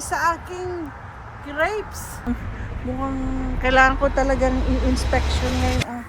sa aking grapes? Mukhang kailangan ko talagang i-inspection ngayon ang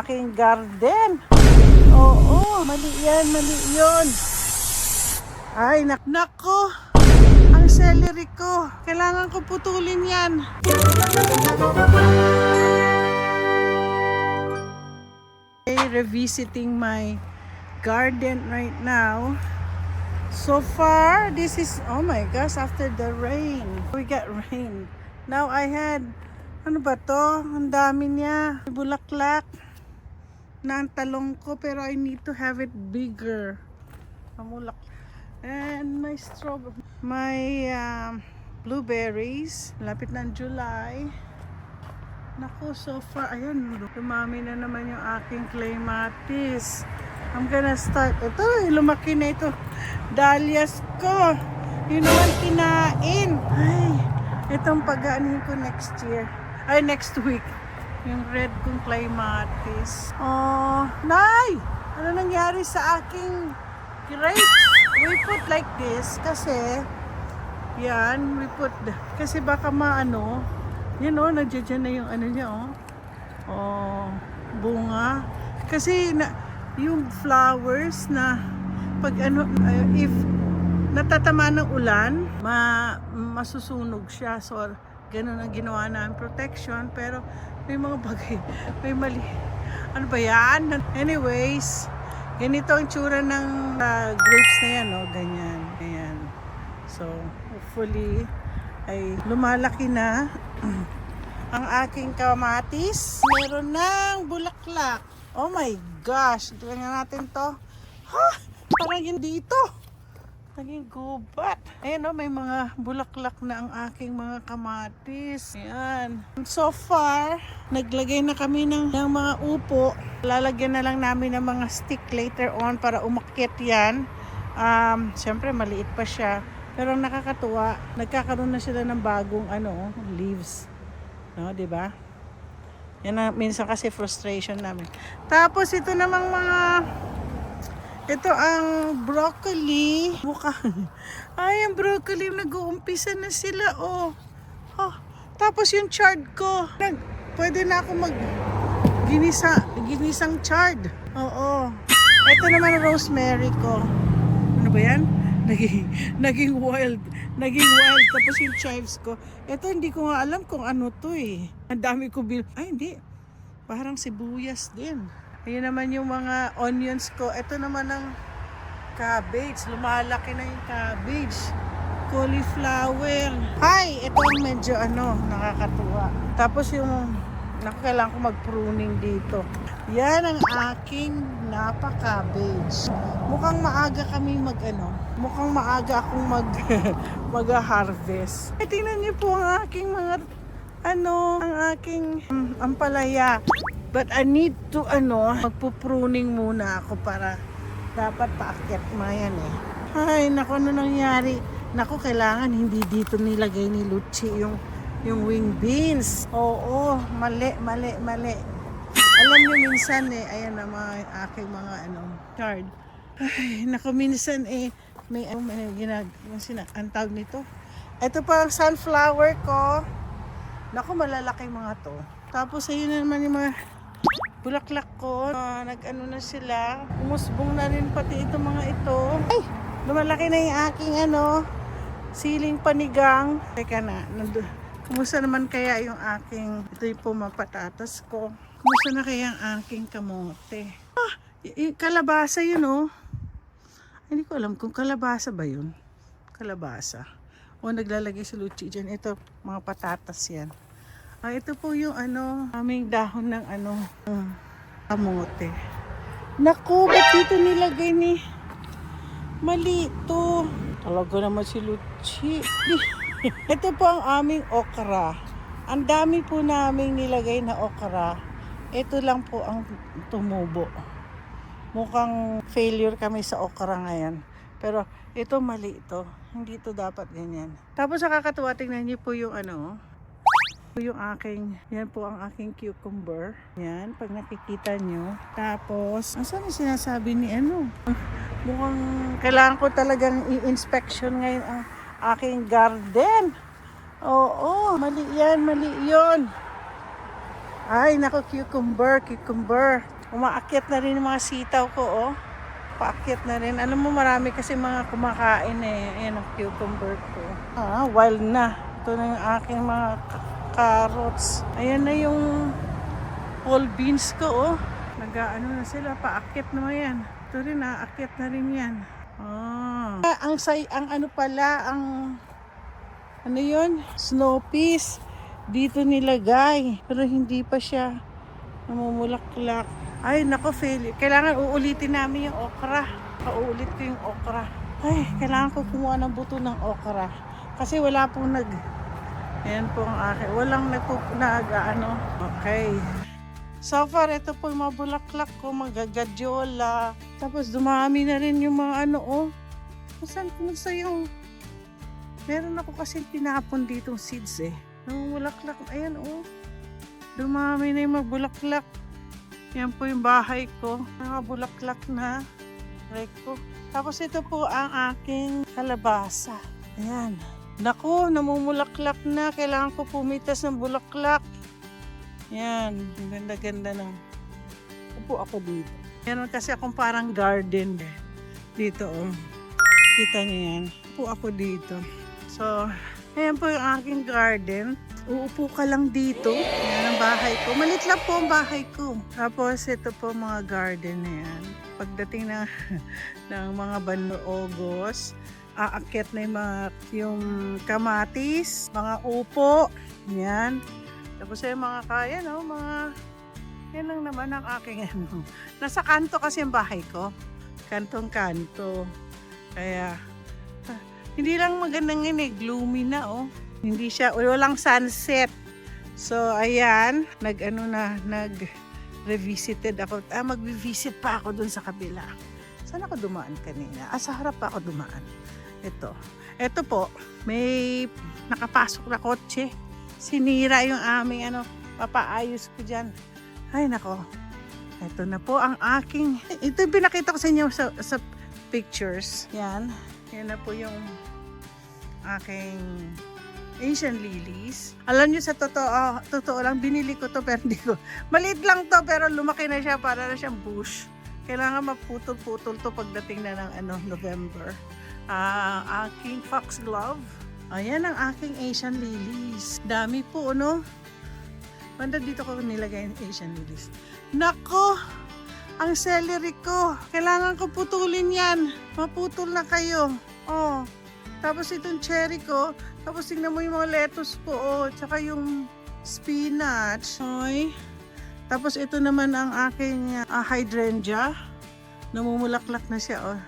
aking garden. Oo, mali yan, mali yun. Ay, nako, ang celery ko. Kailangan ko putulin yan. Revisiting my garden right now. So far, this is, oh my gosh, after the rain. We got rain. Now I had, ano ba to? Ang dami niya. Bulaklak na ang talong ko, pero I need to have it bigger. Mamulak. And my strawberry, my blueberries. Lapit ng July. Naku, so far, ayan, dumami na naman yung aking clematis. I'm gonna start. Ito, lumaki na ito. Dahlias ko. Yun naman kinain. Ay, itong pag-aanin ko next year. Ay, next week. Yung red kong clematis. Oh, Nay! Ano nangyari sa aking grapes? We put like this kasi, yan, we put, kasi baka maano, yan o, nandiyan na yung ano niya o. Oh, bunga. Kasi yung flowers na pag ano, if natatama ng ulan, masusunog siya. So, ganun ang ginawa namin protection. Pero may mga bagay, may mali. Ano ba yan? Anyways, ganito ang tsura ng grapes na yan, no? Ganyan. Ayan. So, hopefully, ay lumalaki na ang aking kamatis. Meron ng bulaklak. Oh my gosh. Tingnan natin to. Ha? Parang yun dito. Naging gubat. Ayan o, may mga bulaklak na ang aking mga kamatis. Ayan. So far, naglagay na kami ng mga upo. Lalagyan na lang namin ng mga stick later on para umakyat yan. Siyempre, maliit pa siya. Pero ang nakakatuwa, nagkakaroon na sila ng bagong leaves. No, 'di ba? Yan na minsan kasi frustration namin. Tapos ito namang ito ang broccoli. Ay, ang broccoli nag-uumpisa na sila, oh. Tapos yung chard ko, pwede na ako ginisang chard. Oo. Ito naman ang rosemary ko. Ano ba yan? Naging wild. Tapos yung chives ko. Ito hindi ko nga alam kung ano to eh. Ang dami ko ay hindi. Parang sibuyas din. Ayun naman yung mga onions ko. Ito naman ang cabbage. Lumalaki na yung cabbage. Cauliflower. Hi! Ito ang medyo nakakatuwa. Tapos yung kailangan ko mag-pruning dito. Yan ang aking napa cabbage. Mukhang maaga kami mukhang maaga akong mag-harvest. Tingnan niyo po ang aking mga ang aking ampalaya. But I need to magpo-pruning muna ako para dapat paakyat mayan eh. Ay, naku, ano nangyari? Naku, kailangan hindi dito nilagay ni Luchi yung wing beans. Oo, mali. Alam niyo minsan ayan na mga aking mga card. Ay, naku, minsan may ang tawag nito. Ito pa ang sunflower ko. Naku, malalaki mga to. Tapos ayun na naman yung mga bulaklak ko. Na sila. Umusbong na rin pati itong mga ito. Ay, lumalaki na yung aking siling panigang. Teka na, kumusta naman kaya yung aking, ito yung pumapatatas ko. Kumusta na kaya ang aking kamote? Yung kalabasa yun Hindi ko alam kung kalabasa ba yun. Kalabasa. O naglalagay si Luchi dyan. Ito, mga patatas yan. Ito po yung aming dahon ng kamote. Naku, ba't dito nilagay ni? Mali ito. Talaga naman si Luchi. Ito po ang aming okra. Ang dami po naming nilagay na okra. Ito lang po ang tumubo. Mukhang failure kami sa okra ngayon. Pero ito mali ito. Hindi ito dapat ganyan. Tapos nakakatuwa, tingnan niyo po yung yung aking, yan po ang aking cucumber. Yan, pag nakikita nyo. Tapos, saan yung sinasabi ni Mukhang kailangan ko talagang i-inspection ngayon ang aking garden. Oo, mali yan, mali yun. Ay, naku, cucumber. Umaakyat na rin yung mga sitaw ko, oh. Paakyat na rin. Alam mo, marami kasi mga kumakain eh. Ayan ang cucumber ko. Wild na. Ito na yung aking mga carrots. Ayan na yung whole beans ko, oh. Nag-ano na sila, paakyat naman yan. Ito rin, aakyat na rin yan. Ang ano pala, ano yun? Snow peas. Dito nilagay. Pero hindi pa siya namumulaklak. Ay, nako, fail. Kailangan uulitin namin yung okra. Uulit ko yung okra. Ay, kailangan ko kumuha ng buto ng okra. Kasi wala pong ayan po ang akin. Walang ano. Okay. So far, ito po yung mga bulaklak ko, magagadyola. Tapos dumami na rin yung mga ano, oh. Saan ko sa yung... Meron ako kasi tinapon ditong seeds eh. Namumulaklak. Ayan, oh. Dumami na yung mga bulaklak. Yan po yung bahay ko. Mga bulaklak na. Like po. Tapos ito po ang aking kalabasa. Ayan. Naku, namumulaklak na. Kailangan ko pumitas ng bulaklak. Yan. Ganda-ganda ng... Upo ako dito. Meron kasi akong parang garden eh. Dito, oh. Kita niyo yan. Upo ako dito. So, ayan po yung aking garden. Uupo ka lang dito. Yan ang bahay ko. Malit lang po ang bahay ko. Tapos ito po mga garden na yan. Pagdating ng mga August, aakyat na yung kamatis, mga upo. Yan. Tapos yung mga kaya, no? Yan lang naman ang aking ano. Nasa kanto kasi ang bahay ko. Kantong-kanto. Kaya, hindi lang magandang yun eh. Gloomy na, oh. Hindi siya, walang sunset. So, ayan, nag-revisited ako. Mag-visit pa ako dun sa kabila. Saan ako dumaan kanina? Sa harap pa ako dumaan. Ito po, may nakapasok na kotse. Sinira yung aming papaayos ko dyan. Ay, nako. Ito na po ang aking, ito yung pinakita ko sa inyo sa pictures. Yan. Yan na po yung aking Asian lilies. Alam nyo sa totoo lang, binili ko to pero hindi ko. Maliit lang to pero lumaki na siya para na siyang bush. Kailangan maputol-putol to pagdating na ng November. Aking foxglove. Ayan ang aking Asian lilies. Dami po, no? Banda dito ko nilagay yung Asian lilies. Nako! Ang celery ko. Kailangan ko putulin yan. Maputol na kayo. Oh. Tapos itong cherry ko. Tapos tingnan mo yung mga lettuce ko. Oh. Tsaka yung spinach. Oy. Tapos ito naman ang aking hydrangea. Namumulaklak na siya. Oh.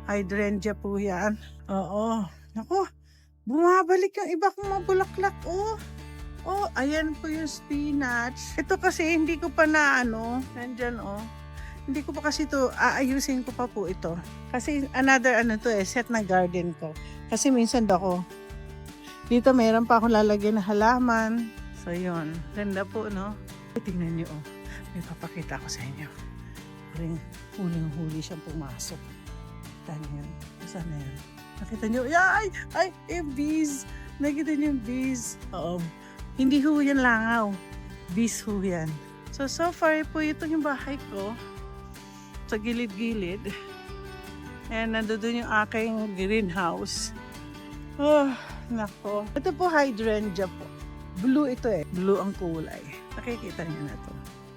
Hydrangea po yan. Oo. Naku. Bumabalik yung iba kong mga bulaklak. Oh. Oh, ayan po yung spinach. Ito kasi hindi ko pa nandyan oh. Hindi ko pa kasi ito, aayusin ko pa po ito. Kasi another set na garden ko. Kasi minsan dito meron pa akong lalagyan na halaman. So yun, ganda po no. Tingnan nyo oh, may papakita ko sa inyo. Huling-huli siyang pumasok. Kita nyo yan. Saan na yan? Nakita nyo? Ay, bees! Nakita nyo yung bees? Oo. Hindi ho yan langaw. Bees ho yan. So far po ito yung bahay ko. Sa gilid-gilid. And nandoon yung aking greenhouse. Oh, nako. Ito po hydrangea po. Blue ito eh. Blue ang kulay. Nakikita niyo na to.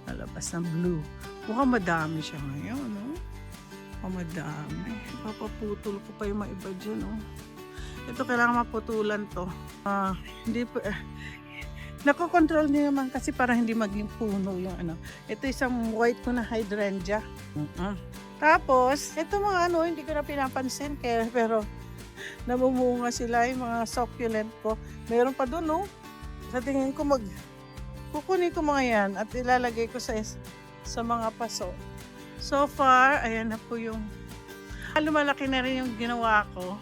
Nalabas ng blue. Mukhang madami siya ngayon, no? Madami. Papaputol ko pa yung mga iba dyan, no? Ito kailangan maputulan to. Hindi po nakokontrol niyo naman kasi para hindi maging puno yung Ito isang white ko na hydrangea. Tapos, ito mga hindi ko na pinapansin pero namumunga sila yung mga succulent ko. Meron pa doon, no? Sa tingin ko kukunin ko mga yan at ilalagay ko sa mga paso. So far, ayan na po yung lumalaki na rin yung ginawa ko.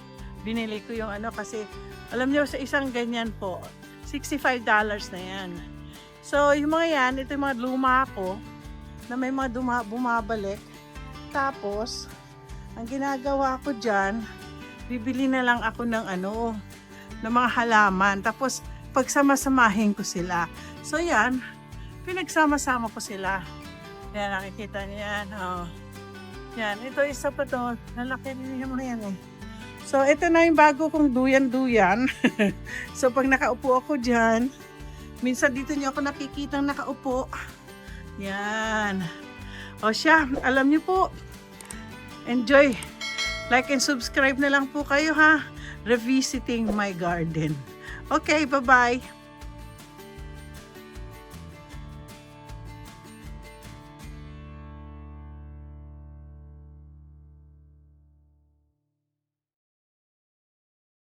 Binili ko yung kasi alam niyo sa isang ganyan po $65 na yan. So, yung mga yan, ito yung mga luma ko na may mga bumabalik. Tapos, ang ginagawa ko dyan, bibili na lang ako ng ng mga halaman. Tapos, pagsama-samahin ko sila. So, yan. Pinagsama-sama ko sila. Yan, nakikita niyo yan. Oh. Yan, ito isa pa to. Nalaki rin yung mga yan eh. So, ito na yung bago kong duyan-duyan. So, pag nakaupo ako dyan, minsan dito niyo ako nakikita nakaupo. Yan. O siya, alam niyo po, enjoy. Like and subscribe na lang po kayo ha. Revisiting my garden. Okay, bye-bye.